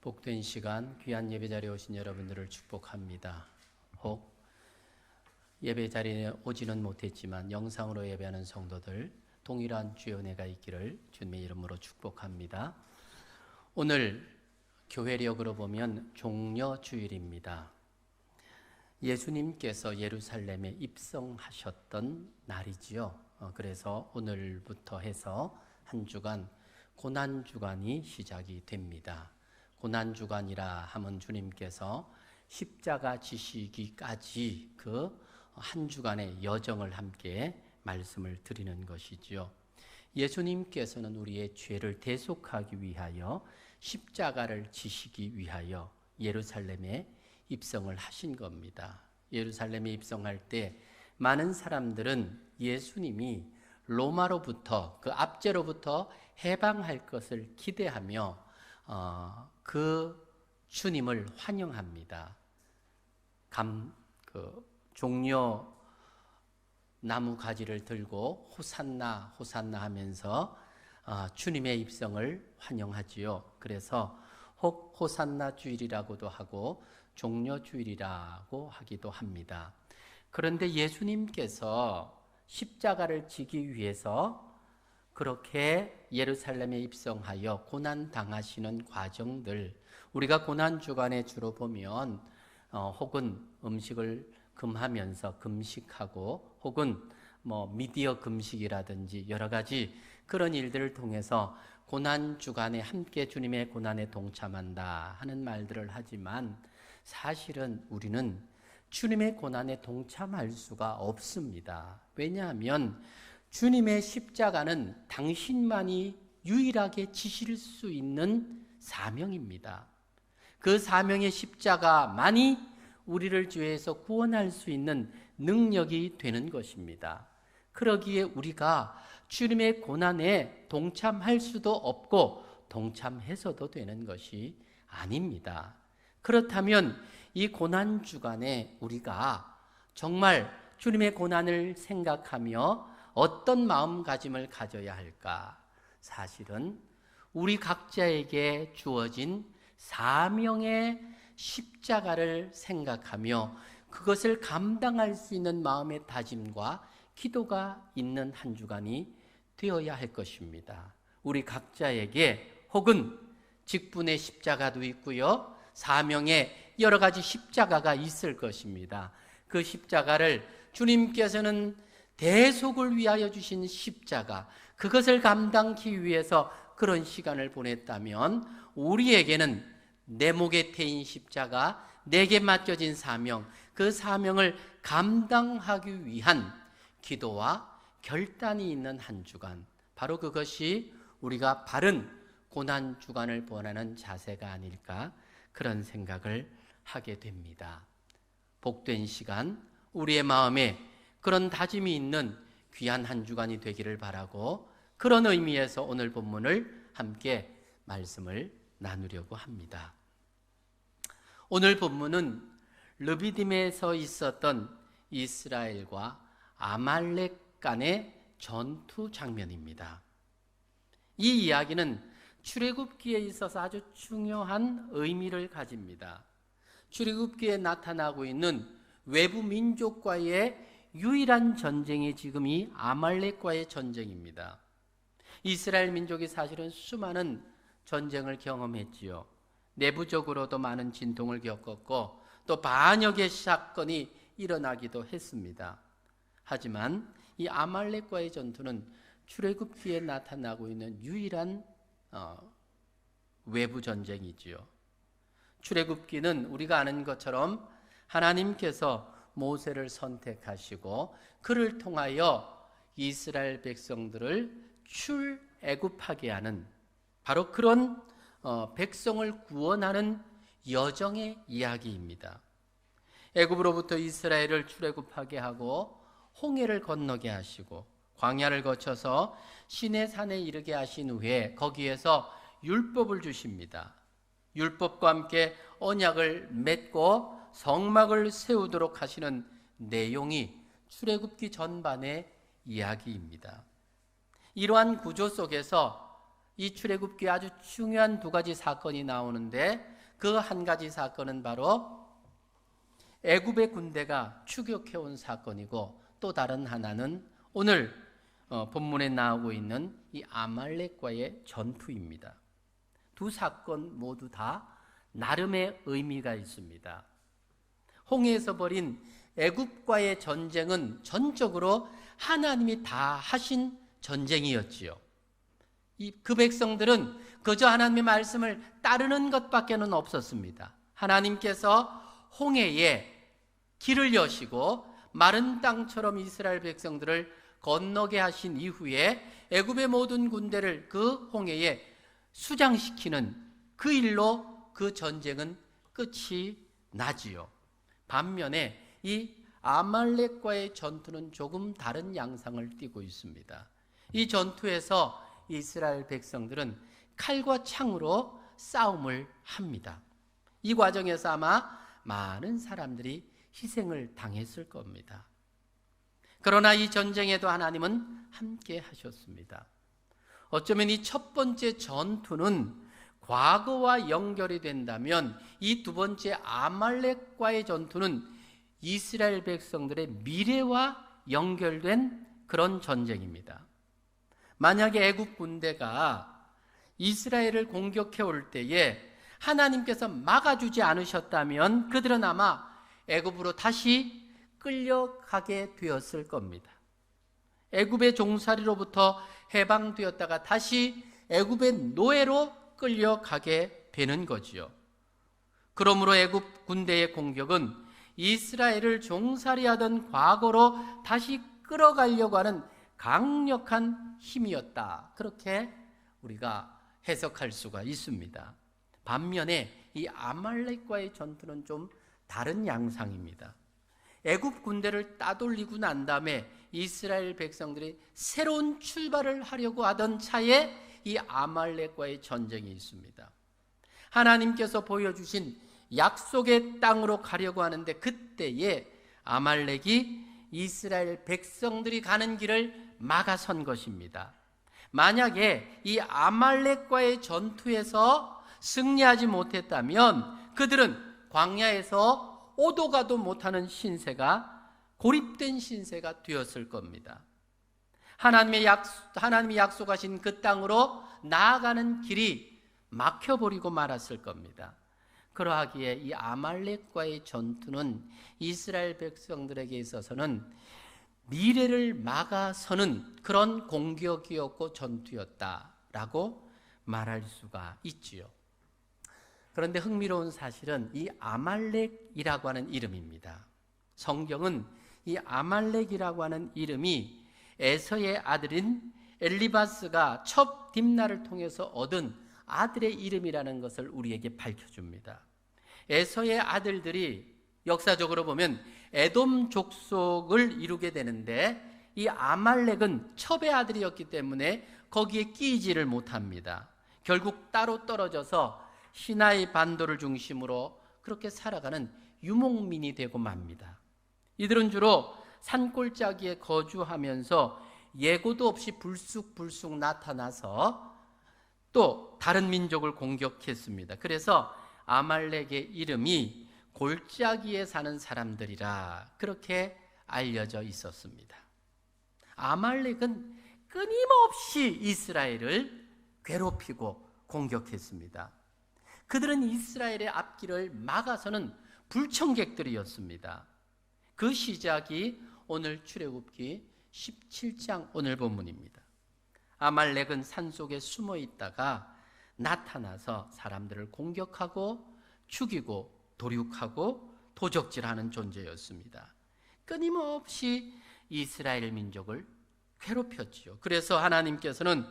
복된 시간 귀한 예배 자리에 오신 여러분들을 축복합니다. 혹 예배 자리에 오지는 못했지만 영상으로 예배하는 성도들 동일한 주의 은혜가 있기를 주님의 이름으로 축복합니다. 오늘 교회력으로 보면 종려주일입니다. 예수님께서 예루살렘에 입성하셨던 날이지요. 그래서 오늘부터 해서 한 주간 고난주간이 시작이 됩니다. 고난주간이라 하면 주님께서 십자가 지시기까지 그 한 주간의 여정을 함께 말씀을 드리는 것이지요. 예수님께서는 우리의 죄를 대속하기 위하여 십자가를 지시기 위하여 예루살렘에 입성을 하신 겁니다. 예루살렘에 입성할 때 많은 사람들은 예수님이 로마로부터 그 압제로부터 해방할 것을 기대하며 그 주님을 환영합니다. 종려 나무 가지를 들고 호산나 호산나 하면서 주님의 입성을 환영하지요. 그래서 혹 호산나 주일이라고도 하고 종려 주일이라고 하기도 합니다. 그런데 예수님께서 십자가를 지기 위해서 그렇게 예루살렘에 입성하여 고난 당하시는 과정들, 우리가 고난 주간에 주로 보면 혹은 음식을 금하면서 금식하고 혹은 미디어 금식이라든지 여러 가지 그런 일들을 통해서 고난 주간에 함께 주님의 고난에 동참한다 하는 말들을 하지만 사실은 우리는 주님의 고난에 동참할 수가 없습니다. 왜냐하면 주님의 십자가는 당신만이 유일하게 지실 수 있는 사명입니다. 그 사명의 십자가만이 우리를 죄에서 구원할 수 있는 능력이 되는 것입니다. 그러기에 우리가 주님의 고난에 동참할 수도 없고 동참해서도 되는 것이 아닙니다. 그렇다면 이 고난 주간에 우리가 정말 주님의 고난을 생각하며 어떤 마음가짐을 가져야 할까? 사실은 우리 각자에게 주어진 사명의 십자가를 생각하며 그것을 감당할 수 있는 마음의 다짐과 기도가 있는 한 주간이 되어야 할 것입니다. 우리 각자에게 혹은 직분의 십자가도 있고요, 사명의 여러 가지 십자가가 있을 것입니다. 그 십자가를 주님께서는 대속을 위하여 주신 십자가, 그것을 감당하기 위해서 그런 시간을 보냈다면 우리에게는 내 목에 태인 십자가, 내게 맡겨진 사명, 그 사명을 감당하기 위한 기도와 결단이 있는 한 주간, 바로 그것이 우리가 바른 고난 주간을 보내는 자세가 아닐까, 그런 생각을 하게 됩니다. 복된 시간, 우리의 마음에 그런 다짐이 있는 귀한 한 주간이 되기를 바라고, 그런 의미에서 오늘 본문을 함께 말씀을 나누려고 합니다. 오늘 본문은 르비딤에서 있었던 이스라엘과 아말렉 간의 전투 장면입니다. 이 이야기는 출애굽기에 있어서 아주 중요한 의미를 가집니다. 출애굽기에 나타나고 있는 외부 민족과의 유일한 전쟁이 지금 이 아말렉과의 전쟁입니다. 이스라엘 민족이 사실은 수많은 전쟁을 경험했지요. 내부적으로도 많은 진통을 겪었고 또 반역의 사건이 일어나기도 했습니다. 하지만 이 아말렉과의 전투는 출애굽기에 나타나고 있는 유일한 외부 전쟁이지요. 출애굽기는 우리가 아는 것처럼 하나님께서 모세를 선택하시고 그를 통하여 이스라엘 백성들을 출애굽하게 하는 바로 그런 백성을 구원하는 여정의 이야기입니다. 애굽으로부터 이스라엘을 출애굽하게 하고 홍해를 건너게 하시고 광야를 거쳐서 시내산에 이르게 하신 후에 거기에서 율법을 주십니다. 율법과 함께 언약을 맺고 성막을 세우도록 하시는 내용이 출애굽기 전반의 이야기입니다. 이러한 구조 속에서 이 출애굽기에 아주 중요한 두 가지 사건이 나오는데 그 한 가지 사건은 바로 애굽의 군대가 추격해온 사건이고, 또 다른 하나는 오늘 본문에 나오고 있는 이 아말렉과의 전투입니다. 두 사건 모두 다 나름의 의미가 있습니다. 홍해에서 벌인 애굽과의 전쟁은 전적으로 하나님이 다 하신 전쟁이었지요. 그 백성들은 그저 하나님의 말씀을 따르는 것밖에는 없었습니다. 하나님께서 홍해에 길을 여시고 마른 땅처럼 이스라엘 백성들을 건너게 하신 이후에 애굽의 모든 군대를 그 홍해에 수장시키는 그 일로 그 전쟁은 끝이 나지요. 반면에 이 아말렉과의 전투는 조금 다른 양상을 띠고 있습니다. 이 전투에서 이스라엘 백성들은 칼과 창으로 싸움을 합니다. 이 과정에서 아마 많은 사람들이 희생을 당했을 겁니다. 그러나 이 전쟁에도 하나님은 함께 하셨습니다. 어쩌면 이 첫 번째 전투는 과거와 연결이 된다면, 이 두 번째 아말렉과의 전투는 이스라엘 백성들의 미래와 연결된 그런 전쟁입니다. 만약에 애굽 군대가 이스라엘을 공격해 올 때에 하나님께서 막아주지 않으셨다면 그들은 아마 애굽으로 다시 끌려가게 되었을 겁니다. 애굽의 종살이로부터 해방되었다가 다시 애굽의 노예로 끌려가게 되는 거지요. 그러므로 애굽 군대의 공격은 이스라엘을 종살이하던 과거로 다시 끌어가려고 하는 강력한 힘이었다, 그렇게 우리가 해석할 수가 있습니다. 반면에 이 아말렉과의 전투는 좀 다른 양상입니다. 애굽 군대를 따돌리고 난 다음에 이스라엘 백성들이 새로운 출발을 하려고 하던 차에 이 아말렉과의 전쟁이 있습니다. 하나님께서 보여주신 약속의 땅으로 가려고 하는데, 그때에 아말렉이 이스라엘 백성들이 가는 길을 막아선 것입니다. 만약에 이 아말렉과의 전투에서 승리하지 못했다면 그들은 광야에서 오도 가도 못하는 신세가, 고립된 신세가 되었을 겁니다. 하나님이 약속하신 그 땅으로 나아가는 길이 막혀버리고 말았을 겁니다. 그러하기에 이 아말렉과의 전투는 이스라엘 백성들에게 있어서는 미래를 막아서는 그런 공격이었고 전투였다라고 말할 수가 있지요. 그런데 흥미로운 사실은 이 아말렉이라고 하는 이름입니다. 성경은 이 아말렉이라고 하는 이름이 에서의 아들인 엘리바스가 첩 딥나를 통해서 얻은 아들의 이름이라는 것을 우리에게 밝혀줍니다. 에서의 아들들이 역사적으로 보면 에돔 족속을 이루게 되는데, 이 아말렉은 첩의 아들이었기 때문에 거기에 끼이지를 못합니다. 결국 따로 떨어져서 시나이 반도를 중심으로 그렇게 살아가는 유목민이 되고 맙니다. 이들은 주로 산골짜기에 거주하면서 예고도 없이 불쑥불쑥 나타나서 또 다른 민족을 공격했습니다. 그래서 아말렉의 이름이 골짜기에 사는 사람들이라 그렇게 알려져 있었습니다. 아말렉은 끊임없이 이스라엘을 괴롭히고 공격했습니다. 그들은 이스라엘의 앞길을 막아서는 불청객들이었습니다. 그 시작이 오늘 출애굽기 17장 오늘 본문입니다. 아말렉은 산속에 숨어 있다가 나타나서 사람들을 공격하고 죽이고 도륙하고 도적질하는 존재였습니다. 끊임없이 이스라엘 민족을 괴롭혔지요. 그래서 하나님께서는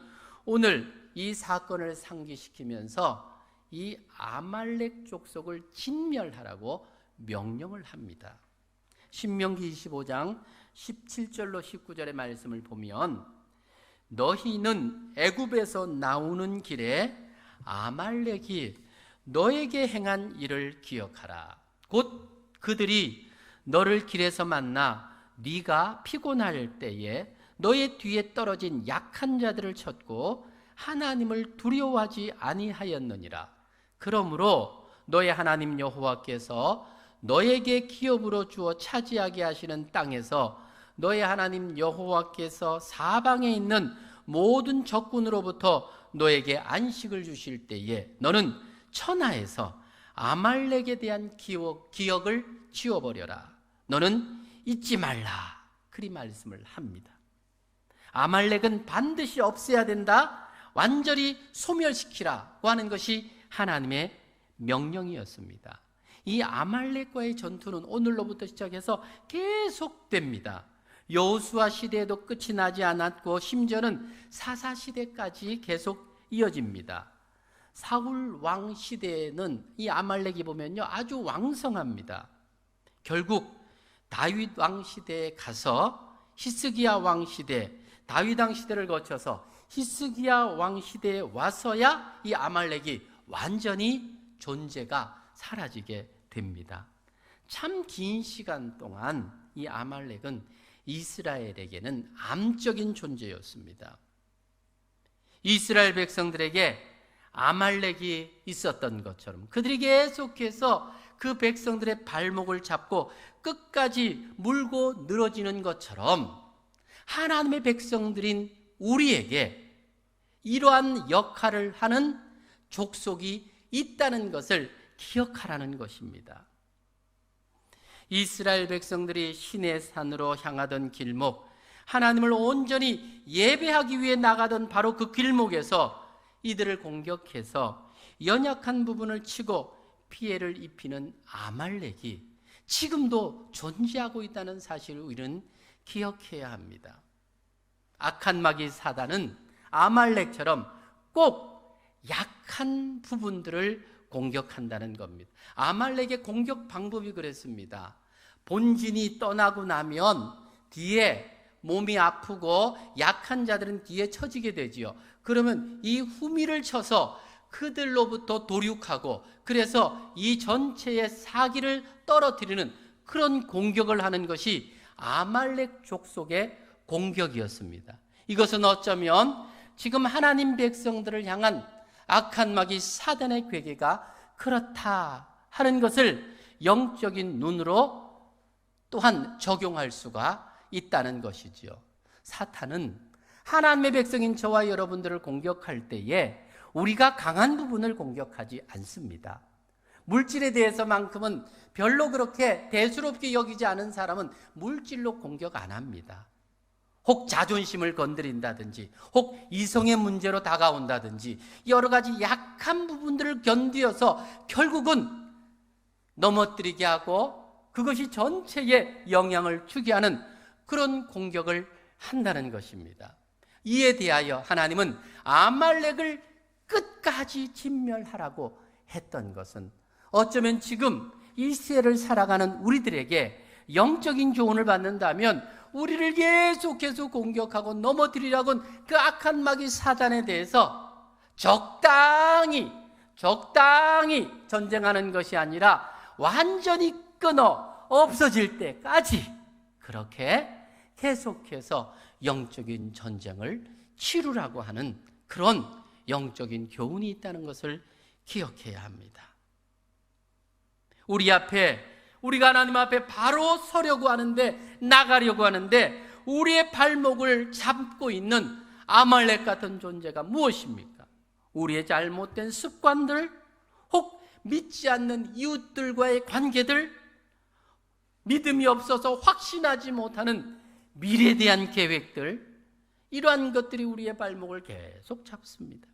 오늘 이 사건을 상기시키면서 이 아말렉 족속을 진멸하라고 명령을 합니다. 신명기 25장 17절로 19절의 말씀을 보면, 너희는 애굽에서 나오는 길에 아말렉이 너에게 행한 일을 기억하라. 곧 그들이 너를 길에서 만나 네가 피곤할 때에 너의 뒤에 떨어진 약한 자들을 쳤고 하나님을 두려워하지 아니하였느니라. 그러므로 너의 하나님 여호와께서 너에게 기업으로 주어 차지하게 하시는 땅에서 너의 하나님 여호와께서 사방에 있는 모든 적군으로부터 너에게 안식을 주실 때에 너는 천하에서 아말렉에 대한 기억을 지워버려라. 너는 잊지 말라. 그리 말씀을 합니다. 아말렉은 반드시 없애야 된다. 완전히 소멸시키라고 하는 것이 하나님의 명령이었습니다. 이 아말렉과의 전투는 오늘로부터 시작해서 계속됩니다. 여호수아 시대에도 끝이 나지 않았고 심지어는 사사 시대까지 계속 이어집니다. 사울 왕 시대에는 이 아말렉이 보면요 아주 왕성합니다. 결국 다윗 왕 시대에 가서 히스기야 왕 시대, 다윗 왕 시대를 거쳐서 히스기야 왕 시대에 와서야 이 아말렉이 완전히 존재가 사라지게 됩니다. 참 긴 시간 동안 이 아말렉은 이스라엘에게는 암적인 존재였습니다. 이스라엘 백성들에게 아말렉이 있었던 것처럼 그들이 계속해서 그 백성들의 발목을 잡고 끝까지 물고 늘어지는 것처럼 하나님의 백성들인 우리에게 이러한 역할을 하는 족속이 있다는 것을 기억하라는 것입니다. 이스라엘 백성들이 시내 산으로 향하던 길목, 하나님을 온전히 예배하기 위해 나가던 바로 그 길목에서 이들을 공격해서 연약한 부분을 치고 피해를 입히는 아말렉이 지금도 존재하고 있다는 사실을 우리는 기억해야 합니다. 악한 마귀 사단은 아말렉처럼 꼭 약한 부분들을 공격한다는 겁니다. 아말렉의 공격 방법이 그랬습니다. 본진이 떠나고 나면 뒤에 몸이 아프고 약한 자들은 뒤에 처지게 되지요. 그러면 이 후미를 쳐서 그들로부터 도륙하고 그래서 이 전체의 사기를 떨어뜨리는 그런 공격을 하는 것이 아말렉 족속의 공격이었습니다. 이것은 어쩌면 지금 하나님 백성들을 향한 악한 마귀 사단의 괴계가 그렇다 하는 것을 영적인 눈으로 또한 적용할 수가 있다는 것이지요. 사탄은 하나님의 백성인 저와 여러분들을 공격할 때에 우리가 강한 부분을 공격하지 않습니다. 물질에 대해서만큼은 별로 그렇게 대수롭게 여기지 않은 사람은 물질로 공격 안 합니다. 혹 자존심을 건드린다든지 혹 이성의 문제로 다가온다든지 여러 가지 약한 부분들을 견디어서 결국은 넘어뜨리게 하고 그것이 전체에 영향을 주게 하는 그런 공격을 한다는 것입니다. 이에 대하여 하나님은 아말렉을 끝까지 진멸하라고 했던 것은 어쩌면 지금 이 시대를 살아가는 우리들에게 영적인 조언을 받는다면 우리를 계속해서 공격하고 넘어뜨리려고 그 악한 마귀 사단에 대해서 적당히 전쟁하는 것이 아니라 완전히 끊어 없어질 때까지 그렇게 계속해서 영적인 전쟁을 치르라고 하는 그런 영적인 교훈이 있다는 것을 기억해야 합니다. 우리가 하나님 앞에 바로 서려고 하는데 나가려고 하는데 우리의 발목을 잡고 있는 아말렉 같은 존재가 무엇입니까? 우리의 잘못된 습관들, 혹 믿지 않는 이웃들과의 관계들, 믿음이 없어서 확신하지 못하는 미래에 대한 계획들, 이러한 것들이 우리의 발목을 계속 잡습니다.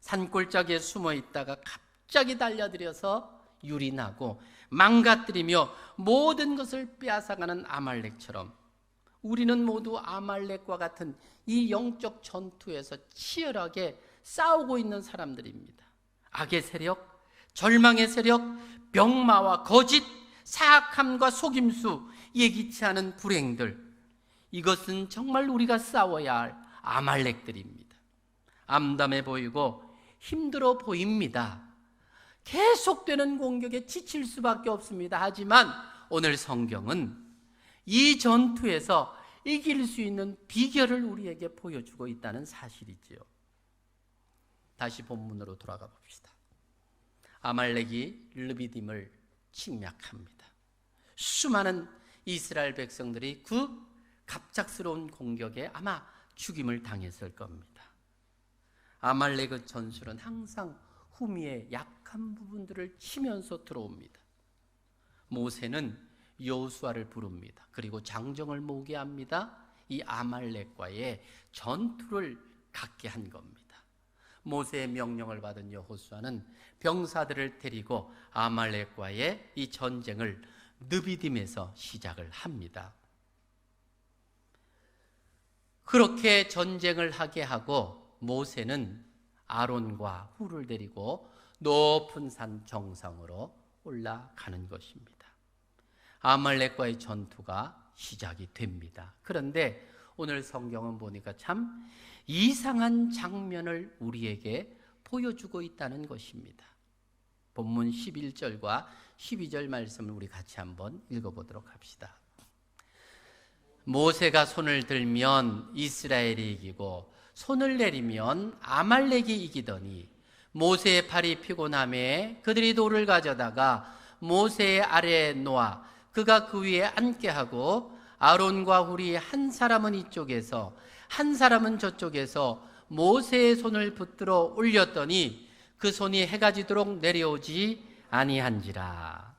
산골짜기에 숨어 있다가 갑자기 달려들여서 유린하고 망가뜨리며 모든 것을 빼앗아가는 아말렉처럼 우리는 모두 아말렉과 같은 이 영적 전투에서 치열하게 싸우고 있는 사람들입니다. 악의 세력, 절망의 세력, 병마와 거짓, 사악함과 속임수, 예기치 않은 불행들, 이것은 정말 우리가 싸워야 할 아말렉들입니다. 암담해 보이고 힘들어 보입니다. 계속되는 공격에 지칠 수밖에 없습니다. 하지만 오늘 성경은 이 전투에서 이길 수 있는 비결을 우리에게 보여주고 있다는 사실이지요. 다시 본문으로 돌아가 봅시다. 아말렉이 르비딤을 침략합니다. 수많은 이스라엘 백성들이 그 갑작스러운 공격에 아마 죽임을 당했을 겁니다. 아말렉의 전술은 항상 후미의 약한 부분들을 치면서 들어옵니다. 모세는 여호수아를 부릅니다. 그리고 장정을 모으게 합니다. 이 아말렉과의 전투를 갖게 한 겁니다. 모세의 명령을 받은 여호수아는 병사들을 데리고 아말렉과의 이 전쟁을 르비딤에서 시작을 합니다. 그렇게 전쟁을 하게 하고 모세는 아론과 훌을 데리고 높은 산 정상으로 올라가는 것입니다. 아말렉과의 전투가 시작이 됩니다. 그런데 오늘 성경은 보니까 참 이상한 장면을 우리에게 보여주고 있다는 것입니다. 본문 11절과 12절 말씀을 우리 같이 한번 읽어보도록 합시다. 모세가 손을 들면 이스라엘이 이기고 손을 내리면 아말렉이 이기더니 모세의 팔이 피곤함에 그들이 돌을 가져다가 모세의 아래에 놓아 그가 그 위에 앉게 하고 아론과 훌이 한 사람은 이쪽에서 한 사람은 저쪽에서 모세의 손을 붙들어 올렸더니 그 손이 해가 지도록 내려오지 아니한지라.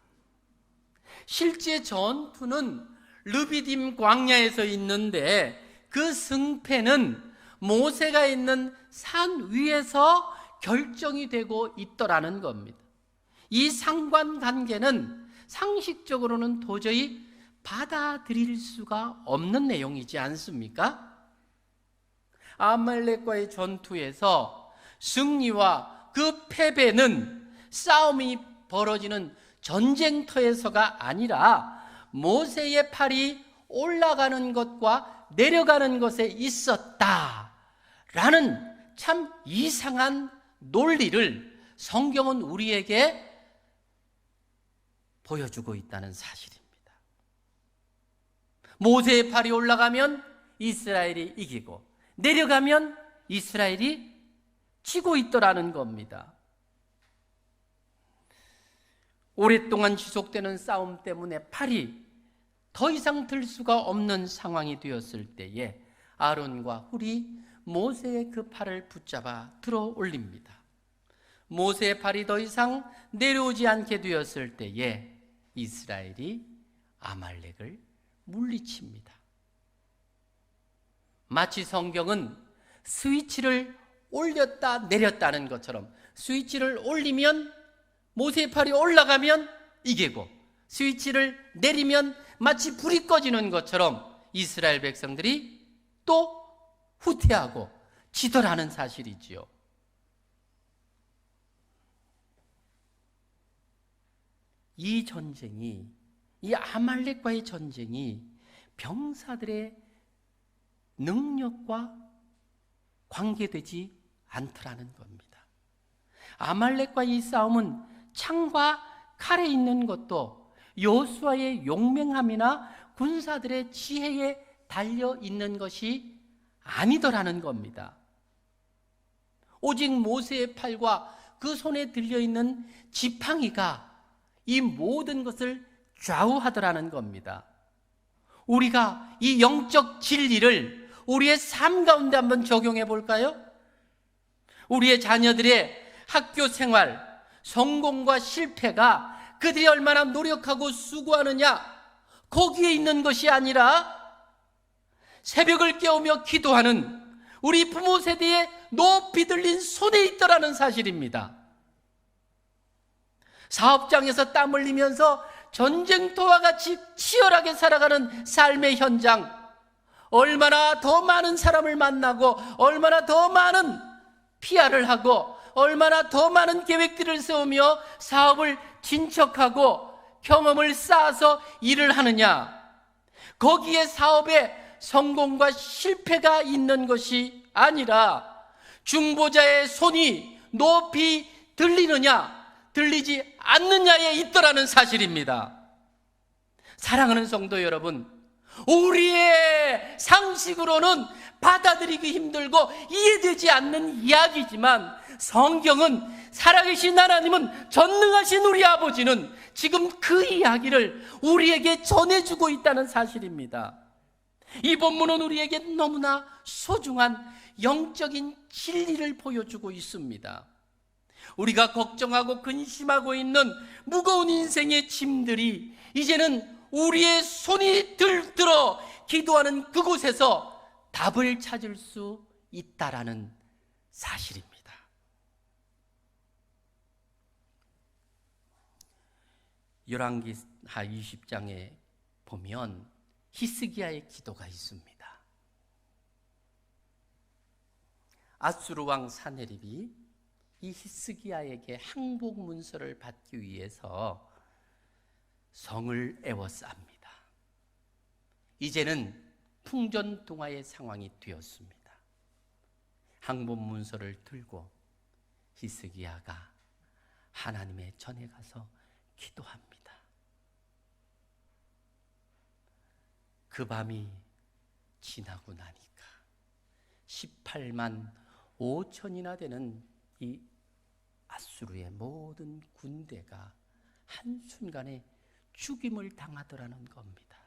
실제 전투는 르비딤 광야에서 있는데 그 승패는 모세가 있는 산 위에서 결정이 되고 있더라는 겁니다. 이 상관관계는 상식적으로는 도저히 받아들일 수가 없는 내용이지 않습니까? 아말렉과의 전투에서 승리와 그 패배는 싸움이 벌어지는 전쟁터에서가 아니라 모세의 팔이 올라가는 것과 내려가는 것에 있었다라는 참 이상한 논리를 성경은 우리에게 보여주고 있다는 사실입니다. 모세의 팔이 올라가면 이스라엘이 이기고 내려가면 이스라엘이 지고 있더라는 겁니다. 오랫동안 지속되는 싸움 때문에 팔이 더 이상 들 수가 없는 상황이 되었을 때에 아론과 훌이 모세의 그 팔을 붙잡아 들어 올립니다. 모세의 팔이 더 이상 내려오지 않게 되었을 때에 이스라엘이 아말렉을 물리칩니다. 마치 성경은 스위치를 올렸다 내렸다는 것처럼 스위치를 올리면 모세의 팔이 올라가면 이기고 스위치를 내리면 마치 불이 꺼지는 것처럼 이스라엘 백성들이 또 후퇴하고 지더라는 사실이지요. 이 전쟁이, 이 아말렉과의 전쟁이 병사들의 능력과 관계되지 않더라는 겁니다. 아말렉과 이 싸움은 창과 칼에 있는 것도 여호수아의 용맹함이나 군사들의 지혜에 달려 있는 것이 아니더라는 겁니다. 오직 모세의 팔과 그 손에 들려있는 지팡이가 이 모든 것을 좌우하더라는 겁니다. 우리가 이 영적 진리를 우리의 삶 가운데 한번 적용해 볼까요? 우리의 자녀들의 학교 생활, 성공과 실패가 그들이 얼마나 노력하고 수고하느냐, 거기에 있는 것이 아니라 새벽을 깨우며 기도하는 우리 부모 세대의 높이 들린 손에 있더라는 사실입니다. 사업장에서 땀 흘리면서 전쟁터와 같이 치열하게 살아가는 삶의 현장, 얼마나 더 많은 사람을 만나고 얼마나 더 많은 PR을 하고 얼마나 더 많은 계획들을 세우며 사업을 진척하고 경험을 쌓아서 일을 하느냐, 거기에 사업에 성공과 실패가 있는 것이 아니라 중보자의 손이 높이 들리느냐 들리지 않느냐에 있더라는 사실입니다. 사랑하는 성도 여러분, 우리의 상식으로는 받아들이기 힘들고 이해되지 않는 이야기지만 성경은, 살아계신 하나님은, 전능하신 우리 아버지는 지금 그 이야기를 우리에게 전해주고 있다는 사실입니다. 이 본문은 우리에게 너무나 소중한 영적인 진리를 보여주고 있습니다. 우리가 걱정하고 근심하고 있는 무거운 인생의 짐들이 이제는 우리의 손이 들어 기도하는 그곳에서 답을 찾을 수 있다라는 사실입니다. 열왕기하 20장에 보면 히스기야의 기도가 있습니다. 아수르 왕 사네립이 이 히스기야에게 항복 문서를 받기 위해서 성을 에워쌉니다. 이제는 풍전등화의 상황이 되었습니다. 항복 문서를 들고 히스기야가 하나님의 전에 가서 기도합니다. 그 밤이 지나고 나니까 18만 5천이나 되는 이 아수르의 모든 군대가 한순간에 죽임을 당하더라는 겁니다.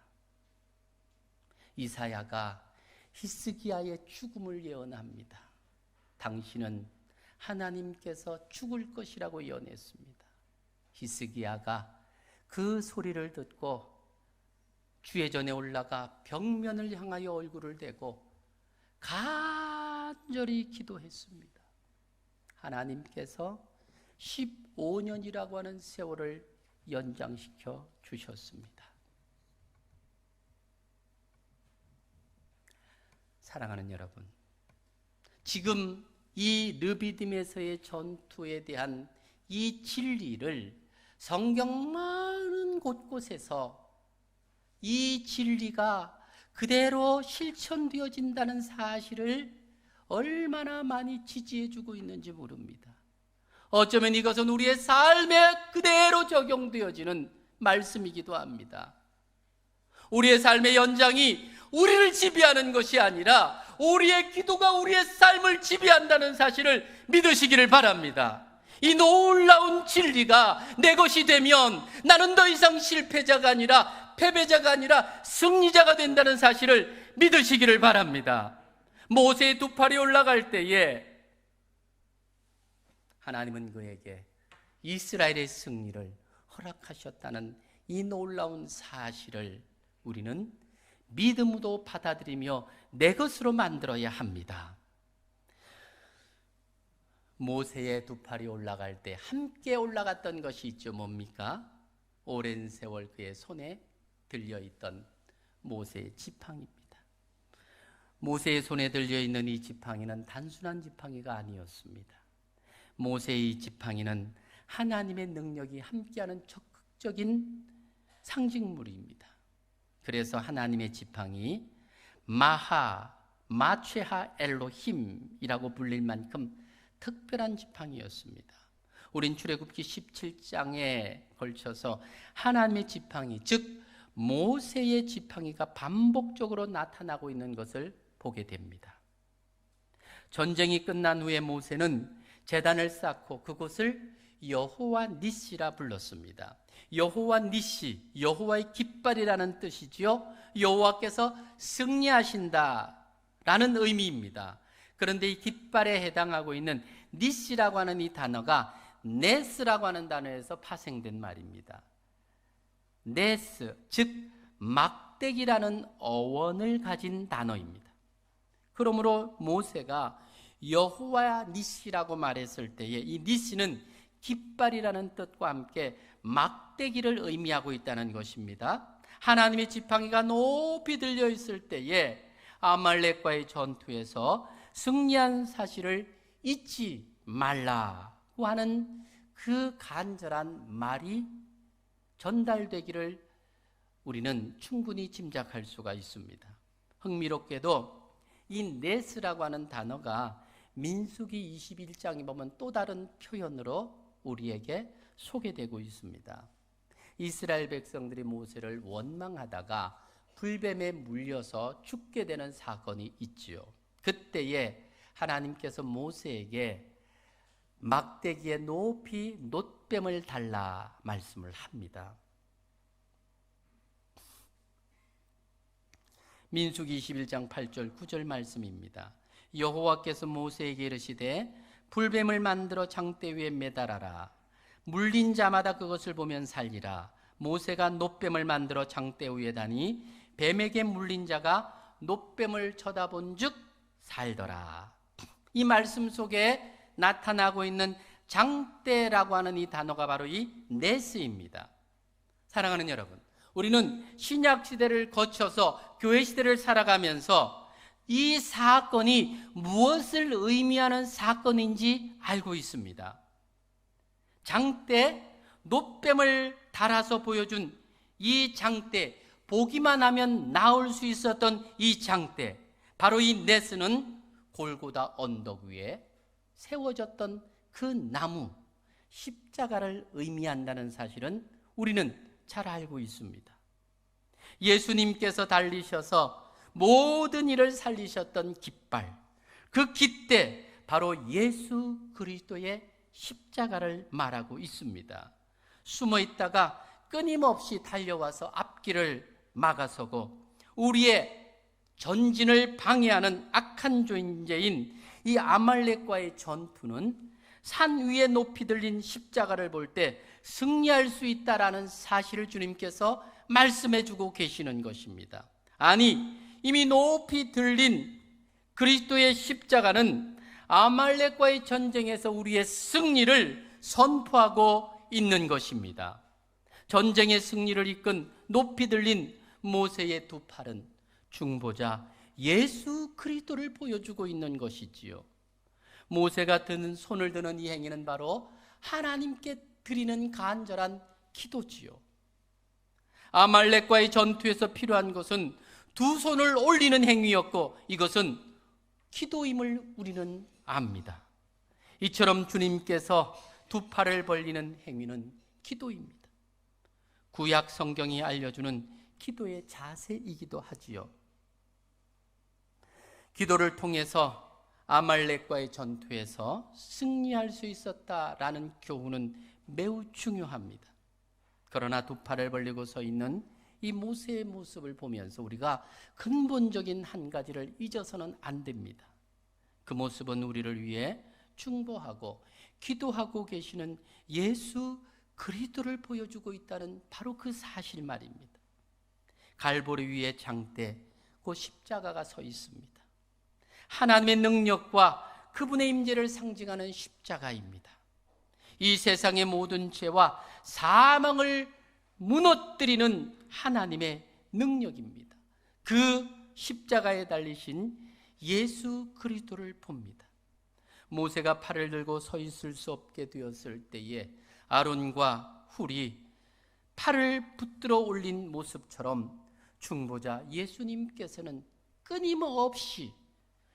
이사야가 히스기야의 죽음을 예언합니다. 당신은 하나님께서 죽을 것이라고 예언했습니다. 히스기야가 그 소리를 듣고 주의 전에 올라가 벽면을 향하여 얼굴을 대고 간절히 기도했습니다. 하나님께서 15년이라고 하는 세월을 연장시켜 주셨습니다. 사랑하는 여러분, 지금 이 르비딤에서의 전투에 대한 이 진리를 성경 많은 곳곳에서 이 진리가 그대로 실천되어진다는 사실을 얼마나 많이 지지해주고 있는지 모릅니다. 어쩌면 이것은 우리의 삶에 그대로 적용되어지는 말씀이기도 합니다. 우리의 삶의 연장이 우리를 지배하는 것이 아니라 우리의 기도가 우리의 삶을 지배한다는 사실을 믿으시기를 바랍니다. 이 놀라운 진리가 내 것이 되면 나는 더 이상 실패자가 아니라 패배자가 아니라 승리자가 된다는 사실을 믿으시기를 바랍니다. 모세의 두 팔이 올라갈 때에 하나님은 그에게 이스라엘의 승리를 허락하셨다는 이 놀라운 사실을 우리는 믿음으로 받아들이며 내 것으로 만들어야 합니다. 모세의 두 팔이 올라갈 때 함께 올라갔던 것이 있죠. 뭡니까? 오랜 세월 그의 손에 들려있던 모세의 지팡이입니다. 모세의 손에 들려있는 이 지팡이는 단순한 지팡이가 아니었습니다. 모세의 지팡이는 하나님의 능력이 함께하는 적극적인 상징물입니다. 그래서 하나님의 지팡이 마최하 엘로힘이라고 불릴 만큼 특별한 지팡이였습니다. 우린 출애굽기 17장에 걸쳐서 하나님의 지팡이, 즉 모세의 지팡이가 반복적으로 나타나고 있는 것을 보게 됩니다. 전쟁이 끝난 후에 모세는 제단을 쌓고 그곳을 여호와 니시라 불렀습니다. 여호와 니시, 여호와의 깃발이라는 뜻이지요. 여호와께서 승리하신다라는 의미입니다. 그런데 이 깃발에 해당하고 있는 니시라고 하는 이 단어가 네스라고 하는 단어에서 파생된 말입니다. 네스, 즉 막대기라는 어원을 가진 단어입니다. 그러므로 모세가 여호와 니시라고 말했을 때에 이 니시는 깃발이라는 뜻과 함께 막대기를 의미하고 있다는 것입니다. 하나님의 지팡이가 높이 들려 있을 때에 아말렉과의 전투에서 승리한 사실을 잊지 말라고 하는 그 간절한 말이 전달되기를 우리는 충분히 짐작할 수가 있습니다. 흥미롭게도 이 네스라고 하는 단어가 민수기 21장에 보면 또 다른 표현으로 우리에게 소개되고 있습니다. 이스라엘 백성들이 모세를 원망하다가 불뱀에 물려서 죽게 되는 사건이 있지요. 그때에 하나님께서 모세에게 막대기에 높이 놋뱀을 달라 말씀을 합니다. 민수기 21장 8절 9절 말씀입니다. 여호와께서 모세에게 이르시되 불뱀을 만들어 장대 위에 매달아라. 물린 자마다 그것을 보면 살리라. 모세가 놋뱀을 만들어 장대 위에 다니 뱀에게 물린 자가 놋뱀을 쳐다본 즉 살더라. 이 말씀 속에 나타나고 있는 장대라고 하는 이 단어가 바로 이 네스입니다. 사랑하는 여러분, 우리는 신약 시대를 거쳐서 교회 시대를 살아가면서 이 사건이 무엇을 의미하는 사건인지 알고 있습니다. 장대, 놋뱀을 달아서 보여준 이 장대, 보기만 하면 나올 수 있었던 이 장대, 바로 이 네스는 골고다 언덕 위에 세워졌던 그 나무, 십자가를 의미한다는 사실은 우리는 잘 알고 있습니다. 예수님께서 달리셔서 모든 일을 살리셨던 깃발, 그 깃대, 바로 예수 그리스도의 십자가를 말하고 있습니다. 숨어 있다가 끊임없이 달려와서 앞길을 막아서고 우리의 전진을 방해하는 악한 존재인 이 아말렉과의 전투는 산 위에 높이 들린 십자가를 볼 때 승리할 수 있다라는 사실을 주님께서 말씀해 주고 계시는 것입니다. 아니, 이미 높이 들린 그리스도의 십자가는 아말렉과의 전쟁에서 우리의 승리를 선포하고 있는 것입니다. 전쟁의 승리를 이끈 높이 들린 모세의 두 팔은 중보자 예수 그리스도를 보여주고 있는 것이지요. 모세가 손을 드는 이 행위는 바로 하나님께 드리는 간절한 기도지요. 아말렉과의 전투에서 필요한 것은 두 손을 올리는 행위였고 이것은 기도임을 우리는 압니다. 이처럼 주님께서 두 팔을 벌리는 행위는 기도입니다. 구약 성경이 알려주는 기도의 자세이기도 하지요. 기도를 통해서 아말렉과의 전투에서 승리할 수 있었다라는 교훈은 매우 중요합니다. 그러나 두 팔을 벌리고 서 있는 이 모세의 모습을 보면서 우리가 근본적인 한 가지를 잊어서는 안 됩니다. 그 모습은 우리를 위해 중보하고 기도하고 계시는 예수 그리스도를 보여주고 있다는 바로 그 사실 말입니다. 갈보리 위에 장대, 그 십자가가 서 있습니다. 하나님의 능력과 그분의 임재를 상징하는 십자가입니다. 이 세상의 모든 죄와 사망을 무너뜨리는 하나님의 능력입니다. 그 십자가에 달리신 예수 그리스도를 봅니다. 모세가 팔을 들고 서 있을 수 없게 되었을 때에 아론과 훌이 팔을 붙들어 올린 모습처럼 중보자 예수님께서는 끊임없이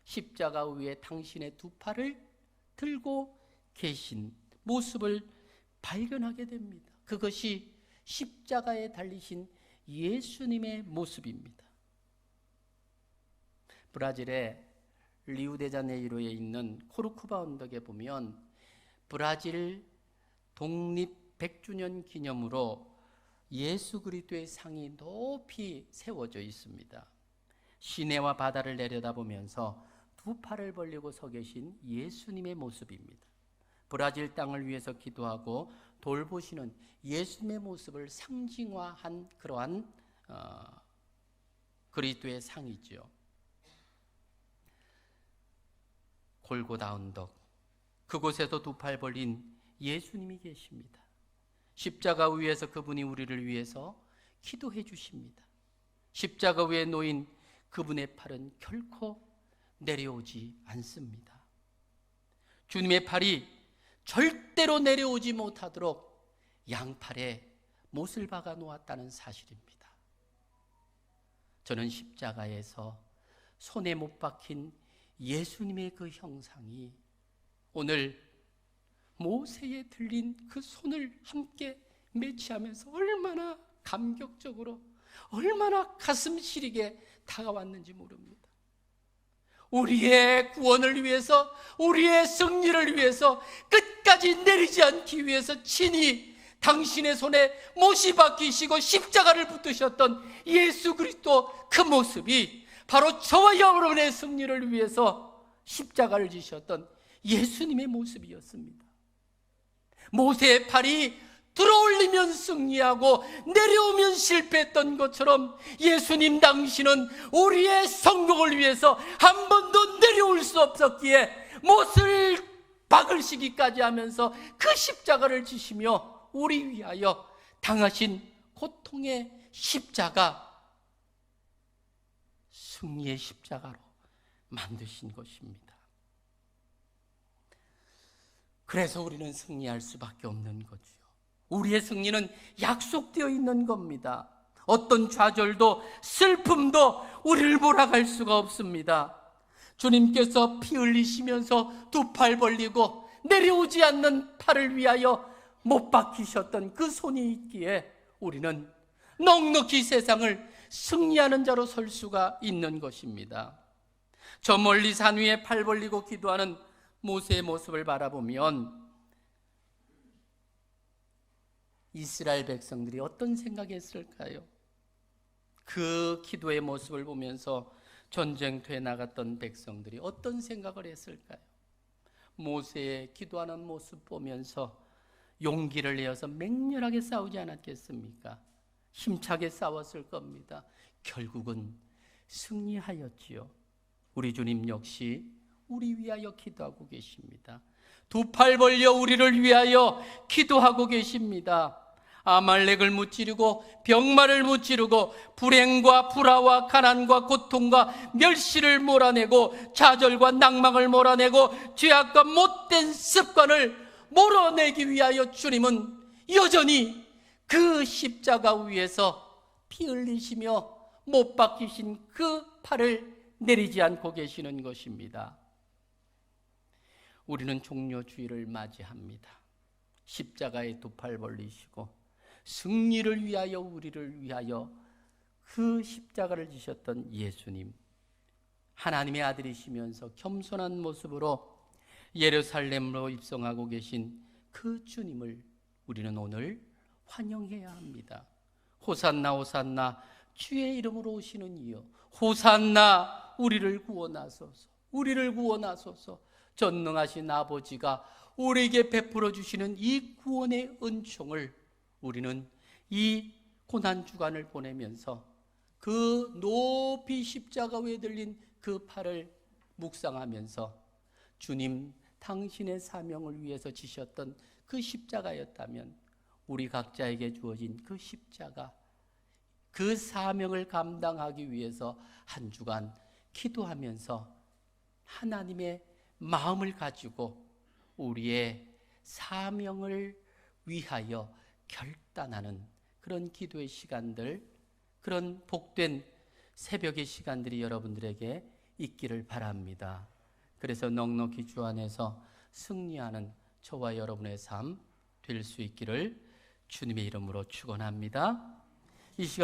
십자가 위에 당신의 두 팔을 들고 계신 모습을 발견하게 됩니다. 그것이 십자가에 달리신 예수님의 모습입니다. 브라질의 리우데자네이루에 있는 코르쿠바 언덕에 보면 브라질 독립 100주년 기념으로 예수 그리스도의 상이 높이 세워져 있습니다. 시내와 바다를 내려다보면서 두 팔을 벌리고 서 계신 예수님의 모습입니다. 브라질 땅을 위해서 기도하고 돌보시는 예수님의 모습을 상징화한 그러한 그리스도의 상이죠. 골고다 언덕, 그곳에도 두 팔 벌린 예수님이 계십니다. 십자가 위에서 그분이 우리를 위해서 기도해 주십니다. 십자가 위에 놓인 그분의 팔은 결코 내려오지 않습니다. 주님의 팔이 절대로 내려오지 못하도록 양팔에 못을 박아 놓았다는 사실입니다. 저는 십자가에서 손에 못 박힌 예수님의 그 형상이 오늘 모세에 들린 그 손을 함께 매치하면서 얼마나 감격적으로, 얼마나 가슴 시리게 다가왔는지 모릅니다. 우리의 구원을 위해서, 우리의 승리를 위해서, 끝까지 내리지 않기 위해서 친히 당신의 손에 못이 박히시고 십자가를 붙드셨던 예수 그리스도 그 모습이 바로 저와 여러분의 승리를 위해서 십자가를 지셨던 예수님의 모습이었습니다. 모세의 팔이 들어올리면 승리하고 내려오면 실패했던 것처럼 예수님 당신은 우리의 성공을 위해서 한 번도 내려올 수 없었기에 못을 박으시기까지 하면서 그 십자가를 지시며 우리 위하여 당하신 고통의 십자가, 승리의 십자가로 만드신 것입니다. 그래서 우리는 승리할 수밖에 없는 거죠. 우리의 승리는 약속되어 있는 겁니다. 어떤 좌절도 슬픔도 우리를 몰아갈 수가 없습니다. 주님께서 피 흘리시면서 두 팔 벌리고 내려오지 않는 팔을 위하여 못 박히셨던 그 손이 있기에 우리는 넉넉히 세상을 승리하는 자로 설 수가 있는 것입니다. 저 멀리 산 위에 팔 벌리고 기도하는 모세의 모습을 바라보면 이스라엘 백성들이 어떤 생각했을까요? 그 기도의 모습을 보면서 전쟁터에 나갔던 백성들이 어떤 생각을 했을까요? 모세의 기도하는 모습 보면서 용기를 내어서 맹렬하게 싸우지 않았겠습니까? 힘차게 싸웠을 겁니다. 결국은 승리하였지요. 우리 주님 역시 우리 위하여 기도하고 계십니다. 두 팔 벌려 우리를 위하여 기도하고 계십니다. 아말렉을 무찌르고 병마를 무찌르고 불행과 불화와 가난과 고통과 멸시를 몰아내고 좌절과 낭망을 몰아내고 죄악과 못된 습관을 몰아내기 위하여 주님은 여전히 그 십자가 위에서 피 흘리시며 못 박히신 그 팔을 내리지 않고 계시는 것입니다. 우리는 종료주의를 맞이합니다. 십자가에 두 팔 벌리시고 승리를 위하여, 우리를 위하여 그 십자가를 지셨던 예수님, 하나님의 아들이시면서 겸손한 모습으로 예루살렘으로 입성하고 계신 그 주님을 우리는 오늘 환영해야 합니다. 호산나 호산나, 주의 이름으로 오시는 이여, 호산나, 우리를 구원하소서, 우리를 구원하소서. 전능하신 아버지가 우리에게 베풀어 주시는 이 구원의 은총을 우리는 이 고난주간을 보내면서 그 높이 십자가 위에 들린 그 팔을 묵상하면서 주님 당신의 사명을 위해서 지셨던 그 십자가였다면 우리 각자에게 주어진 그 십자가, 그 사명을 감당하기 위해서 한 주간 기도하면서 하나님의 마음을 가지고 우리의 사명을 위하여 결단하는 그런 기도의 시간들, 그런 복된 새벽의 시간들이 여러분들에게 있기를 바랍니다. 그래서 넉넉히 주 안에서 승리하는 저와 여러분의 삶 될 수 있기를 주님의 이름으로 축원합니다. 이 시간